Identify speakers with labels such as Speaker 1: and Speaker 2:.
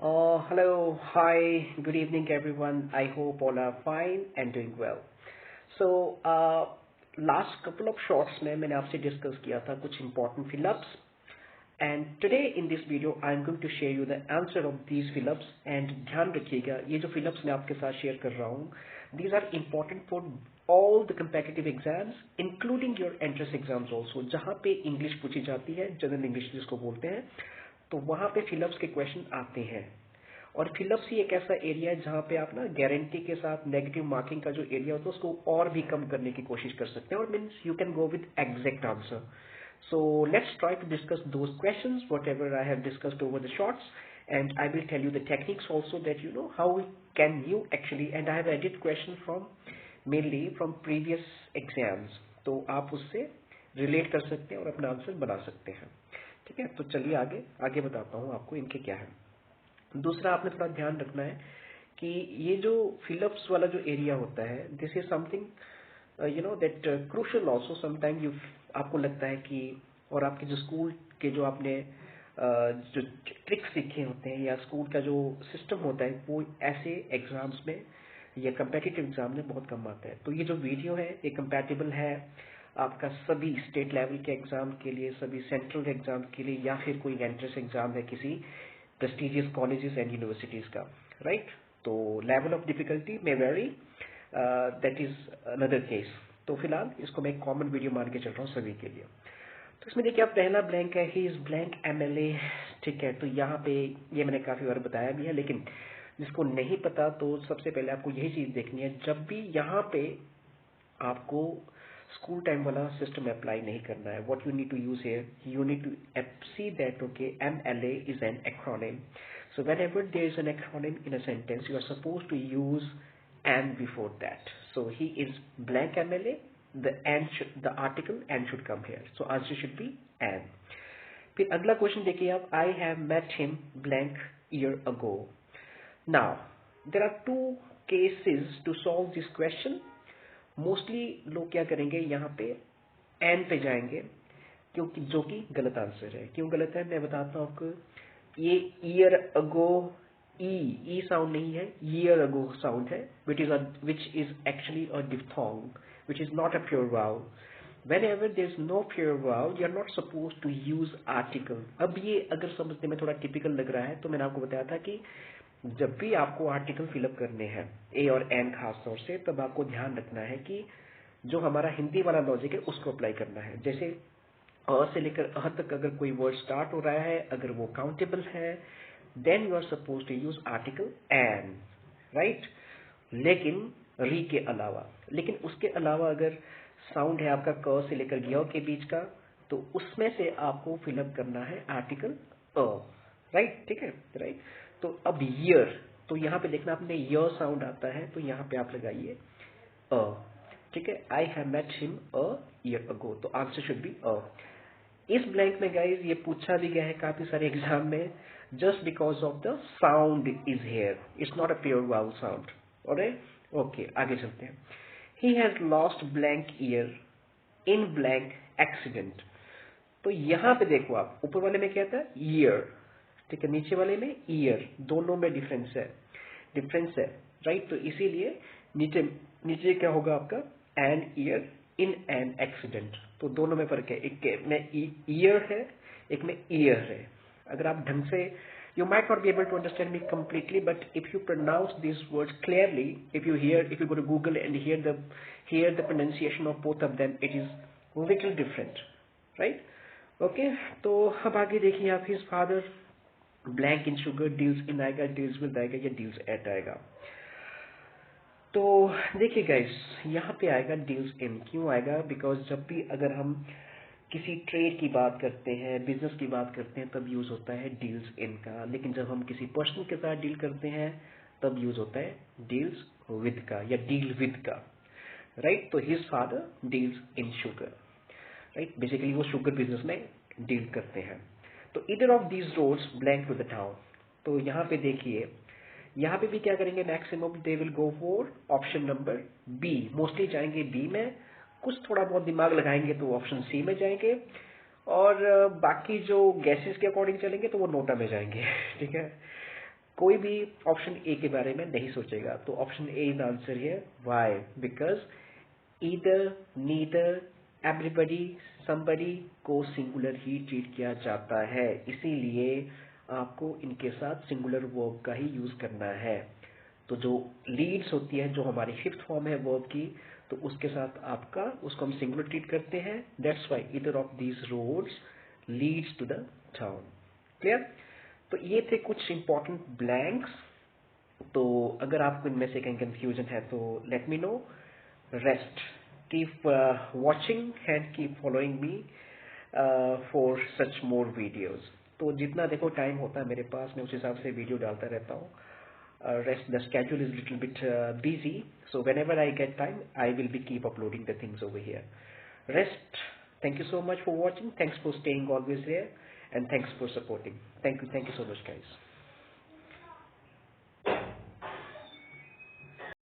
Speaker 1: Hello, hi, good evening everyone. I hope all are fine and doing well. So, last couple of shorts में मैंने आपसे discuss किया था कुछ important fill-ups and today in this video I am going to share you the answer of these fill-ups and ध्यान रखिएगा ये जो fill-ups मैं आपके साथ शेयर कर रहा हूँ these are important for all the competitive exams including your entrance exams also जहाँ पे English पूछी जाती है जनरल इंग्लिश जिसको बोलते हैं तो वहाँ पे फिलअप्स के क्वेश्चन आते हैं और फिलअप्स ही एक ऐसा एरिया है जहाँ पे आप ना गारंटी के साथ नेगेटिव मार्किंग का जो एरिया होता है उसको और भी कम करने की कोशिश कर सकते हैं और means you can go with exact answer. So let's try to discuss those questions, whatever I have discussed over the shorts, and I will tell you the techniques also that you know how can you actually, and I have added questions from mainly from previous exams, तो आप उससे relate कर सकते हैं और अपना answer बना सकते हैं. ठीक है, तो चलिए आगे बताता हूँ आपको इनके क्या है. दूसरा आपने थोड़ा ध्यान रखना है कि ये जो फिलअप्स वाला जो एरिया होता है this is something you know that crucial also sometime you आपको लगता है कि और आपके जो स्कूल के जो आपने जो ट्रिक्स सीखे होते हैं या स्कूल का जो सिस्टम होता है वो ऐसे एग्जाम्स में या कंपेटिटिव एग्जाम में बहुत कम आता है. तो ये जो वीडियो है ये कंपैटिबल है आपका सभी स्टेट लेवल के एग्जाम के लिए, सभी सेंट्रल एग्जाम के लिए या फिर कोई एंट्रेंस एग्जाम है किसी प्रेस्टिजियस कॉलेजेस एंड यूनिवर्सिटीज का, राइट. तो level of difficulty may very, that is another case. तो फिलहाल इसको मैं एक कॉमन वीडियो मान के चल रहा हूँ सभी के लिए. तो इसमें देखिए आप पहला ब्लैंक है ही इज ब्लैंक MLA. ठीक है, तो यहाँ पे ये मैंने काफी बार बताया भी है लेकिन जिसको नहीं पता तो सबसे पहले आपको यही चीज देखनी है जब भी यहाँ पे आपको स्कूल टाइम वाला सिस्टम अप्लाई नहीं करना है. What you need to use here you need to see that okay MLA is an acronym. So whenever there is an acronym in a sentence, you are supposed to use and before that. So he is blank MLA. The article and should come here. So answer should be and. फिर अगला question देखिए आप. I have met him blank year ago. Now there are two cases to solve this question. Mostly लोग क्या करेंगे यहाँ पे N पे जाएंगे क्योंकि जो कि गलत आंसर है. क्यों गलत है मैं बताता हूँ आपको. ये ईयर अगो ई साउंड नहीं है, ईयर अगो साउंड है which is actually a diphthong which is not a pure vowel. whenever there is no pure vowel you are not supposed to use article. अब ये अगर समझने में थोड़ा टिपिकल लग रहा है तो मैंने आपको बताया था कि जब भी आपको आर्टिकल फिलअप करने हैं ए और एन खास तौर से तब आपको ध्यान रखना है कि जो हमारा हिंदी वाला लॉजिक है उसको अप्लाई करना है. जैसे अ से लेकर अह तक अगर कोई वर्ड स्टार्ट हो रहा है अगर वो काउंटेबल है then you are suppose to use article an, right. लेकिन री के अलावा, लेकिन उसके अलावा अगर साउंड है आपका क से लेकर य के बीच का तो उसमें से आपको फिलअप करना है आर्टिकल अ, राइट. ठीक है, राइट. तो अब ईयर, तो यहाँ पे देखना आपने य साउंड आता है तो यहाँ पे आप लगाइए अ. ठीक है, I have met him a year ago, तो आंसर शुड बी अ. इस ब्लैंक में गाइज ये पूछा भी गया है काफी सारे एग्जाम में just because of the sound is here, it's not a pure vowel sound. Alright, okay आगे चलते हैं. He has lost blank year in blank accident. तो यहाँ पे देखो आप ऊपर वाले में क्या था ईयर, ठीक है, नीचे वाले में ईयर, दोनों में डिफरेंस है, राइट. तो इसीलिए नीचे नीचे क्या होगा आपका an year in an accident. तो दोनों में फर्क है, एक में ईयर है एक में ईयर है. अगर आप ढंग से you might not be able to understand me completely but if you pronounce these words clearly, if you go to Google and hear the pronunciation of both of them, it is little different, right. okay, तो अब आगे देखिए आप. his father blank in sugar deals in आएगा, deals with आएगा या deals at आएगा. तो देखिए गाइस यहाँ पे आएगा डील्स इन. क्यों आएगा? बिकॉज जब भी अगर हम किसी ट्रेड की बात करते हैं, बिजनेस की बात करते हैं तब यूज होता है डील्स इन का. लेकिन जब हम किसी पर्सन के साथ डील करते हैं तब यूज होता है डील्स विद का या डील विद का, राइट. तो his father deals in sugar, right. Basically वो शुगर बिजनेस में डील करते हैं. तो either of these roads blank to the town. तो यहाँ पे देखिए यहाँ पे भी क्या करेंगे maximum they will go for option number B. Mostly जाएंगे बी में, कुछ थोड़ा बहुत दिमाग लगाएंगे तो ऑप्शन सी में जाएंगे और बाकी जो गैसेस के अकॉर्डिंग चलेंगे तो वो नोटा में जाएंगे. ठीक है, कोई भी ऑप्शन ए के बारे में नहीं सोचेगा। तो option A is answer here. Why? Because either, neither, everybody, somebody को सिंगुलर ही ट्रीट किया जाता है, इसीलिए आपको इनके साथ सिंगुलर वर्ब का ही यूज करना है। तो जो लीड्स होती है, जो हमारी फिफ्थ फॉर्म है वर्ब की, तो उसके साथ आपका उसको हम सिंगुलर ट्रीट करते हैं। That's why either of these roads leads to the town. Clear? तो ये थे कुछ इंपॉर्टेंट ब्लैंक्स। तो अगर आपको इनमें से कहीं कंफ्यूजन है तो let me know. Rest, keep watching and keep following me for such more videos. तो जितना देखो टाइम होता है मेरे पास, मैं उस हिसाब से वीडियो डालता रहता हूँ। Rest, the schedule is a little bit busy, so whenever I get time I will be keep uploading the things over here. Rest, thank you so much for watching, thanks for staying always there, and thanks for supporting. Thank you so much guys.